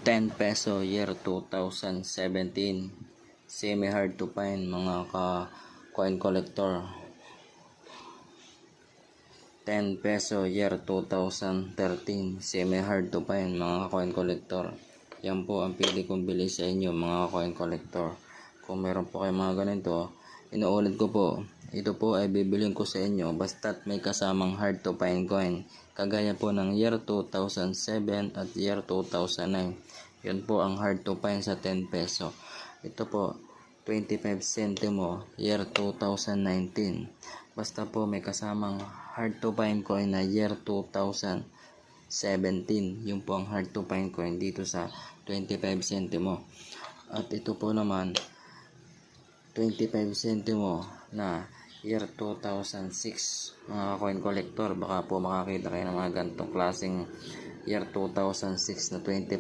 10 peso year 2017. Semi hard to find mga coin collector. 10 peso year 2013. Semi hard to find mga coin collector. Yan po ang pili kong bili sa inyo mga coin collector. Kung meron po kayo mga ganito, inuulit ko po, ito po ay bibilin ko sa inyo basta't may kasamang hard to find coin. Kagaya po ng year 2007 at year 2009. Yun po ang hard to find sa 10 peso. Ito po, 25 centimo year 2019. Basta po may kasamang hard to find coin na year 2017. Yun po ang hard to find coin dito sa 25 centimo. At ito po naman 25 centimo na year 2006 mga coin collector. Baka po makakita kayo ng mga ganitong klaseng year 2006 na 25